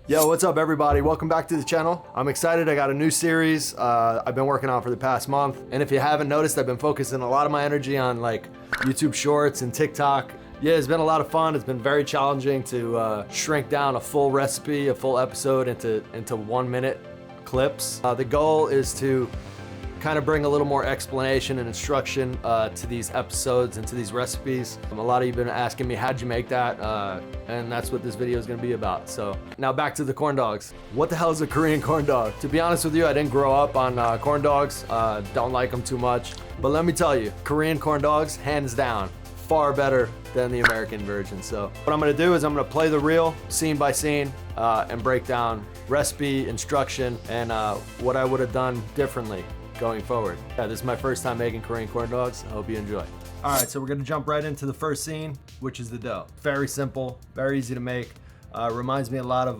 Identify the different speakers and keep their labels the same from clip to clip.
Speaker 1: Yo, what's up everybody? Welcome back to the channel. I'm excited. I got a new series I've been working on for the past month. And if you haven't noticed, I've been focusing a lot of my energy on like YouTube Shorts and TikTok. Yeah, it's been a lot of fun. It's been very challenging to shrink down a full recipe, a full episode into 1 minute clips. The goal is to kind of bring a little more explanation and instruction to these episodes and to these recipes. A lot of you have been asking me, how'd you make that? And that's what this video is gonna be about. So now back to the corn dogs. What the hell is a Korean corn dog? To be honest with you, I didn't grow up on corn dogs. Don't like them too much. But let me tell you, Korean corn dogs, hands down, far better than the American version. So what I'm gonna do is I'm gonna play the reel scene by scene and break down recipe, instruction, and what I would have done differently going forward. Yeah, this is my first time making Korean corn dogs. I hope you enjoy. All right, so we're gonna jump right into the first scene, which is the dough. Very simple, very easy to make. Reminds me a lot of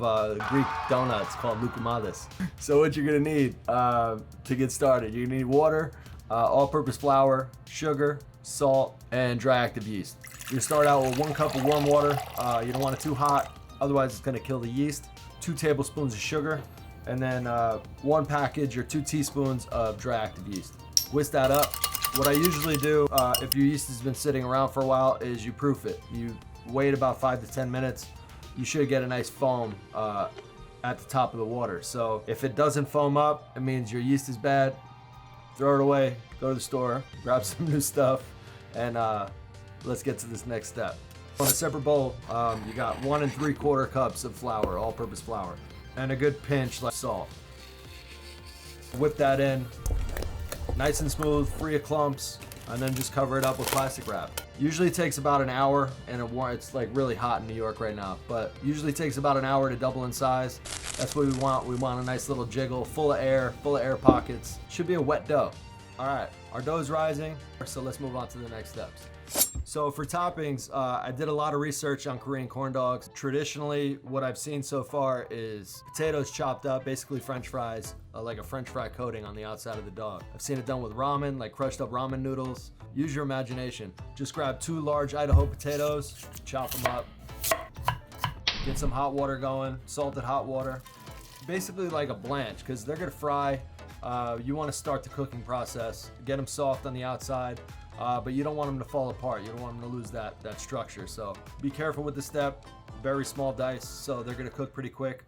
Speaker 1: Greek donuts called loukoumades. So what you're gonna need to get started, you're gonna need water, all-purpose flour, sugar, salt, and dry active yeast. You're gonna start out with 1 cup of warm water. You don't want it too hot, otherwise it's gonna kill the yeast. 2 tablespoons of sugar, and then 1 package or 2 teaspoons of dry active yeast. Whisk that up. What I usually do, if your yeast has been sitting around for a while, is you proof it. You wait about 5 to 10 minutes. You should get a nice foam at the top of the water. So if it doesn't foam up, it means your yeast is bad. Throw it away, go to the store, grab some new stuff, and let's get to this next step. On a separate bowl, you got 1 3/4 cups of flour, all-purpose flour, and a good pinch like salt. Whip that in, nice and smooth, free of clumps, and then just cover it up with plastic wrap. Usually takes about an hour, and it's like really hot in New York right now, but usually takes about an hour to double in size. That's what we want. We want a nice little jiggle, full of air pockets. Should be a wet dough. All right, our dough's rising, so let's move on to the next steps. So for toppings, I did a lot of research on Korean corn dogs. Traditionally, what I've seen so far is potatoes chopped up, basically French fries, like a French fry coating on the outside of the dog. I've seen it done with ramen, like crushed up ramen noodles. Use your imagination. Just grab 2 large Idaho potatoes, chop them up, get some hot water going, salted hot water. Basically like a blanch, because they're gonna fry. You wanna start the cooking process, get them soft on the outside, but you don't want them to fall apart. You don't want them to lose that structure. So be careful with the step. Very small dice, so they're gonna cook pretty quick.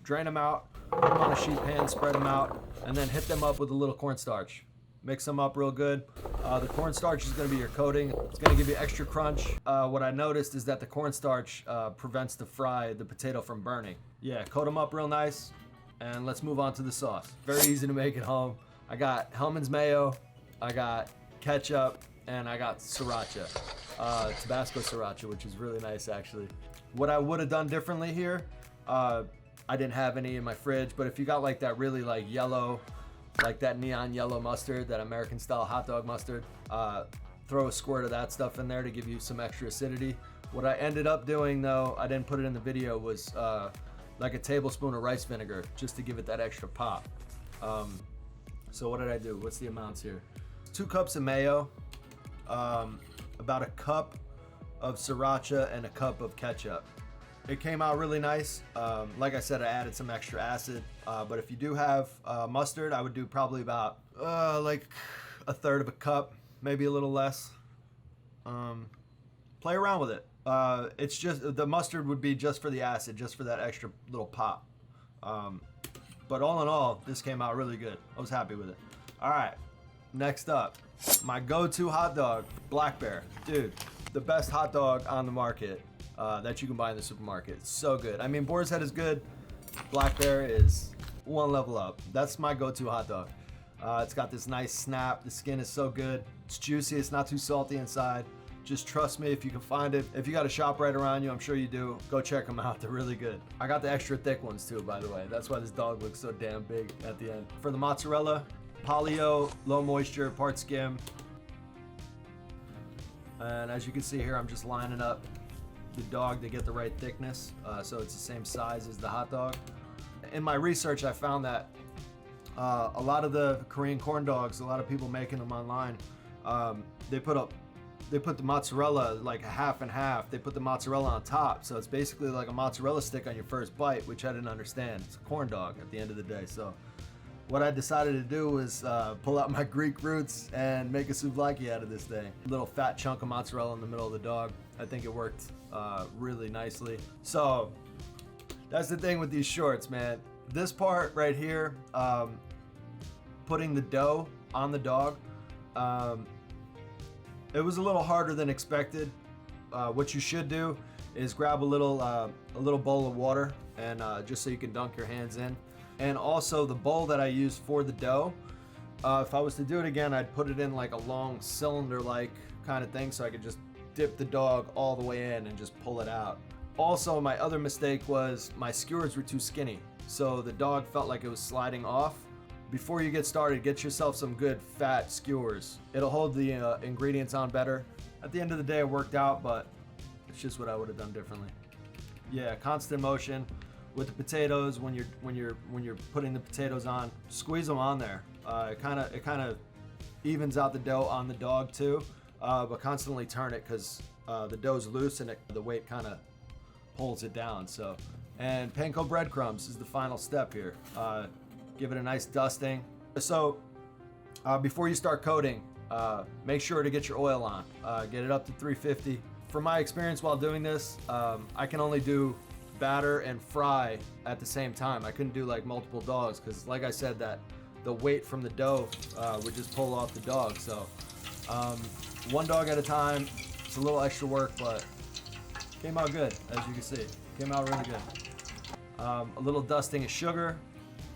Speaker 1: Drain them out, put them on a sheet pan, spread them out, and then hit them up with a little cornstarch. Mix them up real good. The cornstarch is gonna be your coating. It's gonna give you extra crunch. What I noticed is that the cornstarch prevents the potato from burning. Yeah, coat them up real nice, and let's move on to the sauce. Very easy to make at home. I got Hellman's mayo, I got ketchup, and I got sriracha, Tabasco sriracha, which is really nice actually. What I would have done differently here, I didn't have any in my fridge, but if you got like that really like yellow, like that neon yellow mustard, that American style hot dog mustard, throw a squirt of that stuff in there to give you some extra acidity. What I ended up doing though, I didn't put it in the video, was like a tablespoon of rice vinegar, just to give it that extra pop. So what did I do? What's the amounts here? 2 cups of mayo, about 1 cup of sriracha, and 1 cup of ketchup. It came out really nice. Like I said, I added some extra acid, but if you do have mustard, I would do probably about like 1/3 of a cup, maybe a little less. Play around with it. It's just, the mustard would be just for the acid, just for that extra little pop. But all in all, this came out really good. I was happy with it. All right. Next up, my go-to hot dog, Black Bear. Dude, the best hot dog on the market that you can buy in the supermarket. It's so good. I mean, Boar's Head is good. Black Bear is 1 level up. That's my go-to hot dog. It's got this nice snap. The skin is so good. It's juicy. It's not too salty inside. Just trust me, if you can find it. If you got a shop right around you, I'm sure you do, go check them out. They're really good. I got the extra thick ones too, by the way. That's why this dog looks so damn big at the end. For the mozzarella, Polio, low moisture, part skim. And as you can see here, I'm just lining up the dog to get the right thickness, so it's the same size as the hot dog. In my research, I found that a lot of the Korean corn dogs, a lot of people making them online, they put a they put the mozzarella like a half and half. They put the mozzarella on top, so it's basically like a mozzarella stick on your first bite, which I didn't understand. It's a corn dog at the end of the day. So what I decided to do was pull out my Greek roots and make a souvlaki out of this thing. A little fat chunk of mozzarella in the middle of the dog. I think it worked really nicely. So that's the thing with these shorts, man. This part right here, putting the dough on the dog, it was a little harder than expected. What you should do is grab a little bowl of water, and just so you can dunk your hands in. And also the bowl that I used for the dough, if I was to do it again, I'd put it in like a long cylinder-like kind of thing, so I could just dip the dog all the way in and just pull it out. Also, my other mistake was my skewers were too skinny, so the dog felt like it was sliding off. Before you get started, get yourself some good fat skewers. It'll hold the ingredients on better. At the end of the day, it worked out, but it's just what I would have done differently. Yeah, constant motion with the potatoes. When you're putting the potatoes on, squeeze them on there. It kind of evens out the dough on the dog too, but constantly turn it because the dough's loose and the weight kind of pulls it down. So, and panko breadcrumbs is the final step here. Give it a nice dusting. So before you start coating, make sure to get your oil on. Get it up to 350. From my experience while doing this, I can only do batter and fry at the same time. I couldn't do like multiple dogs because, like I said, that the weight from the dough would just pull off the dog. So one dog at a time. It's a little extra work, but came out good, as you can see. Came out really good. A little dusting of sugar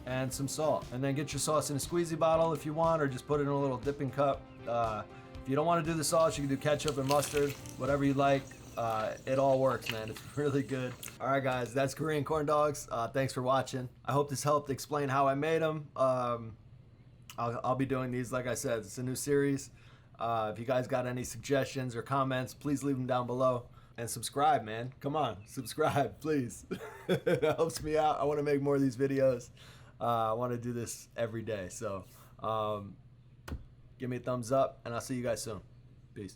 Speaker 1: and some salt, and then get your sauce in a squeezy bottle if you want, or just put it in a little dipping cup. If you don't want to do the sauce, you can do ketchup and mustard, whatever you like. It all works, man. It's really good. All right, guys, that's Korean corn dogs. Thanks for watching. I hope this helped explain how I made them. I'll be doing these, like I said, it's a new series. If you guys got any suggestions or comments, please leave them down below. And subscribe, man. Come on, subscribe, please. It helps me out. I want to make more of these videos. I want to do this every day. So give me a thumbs up, and I'll see you guys soon. Peace.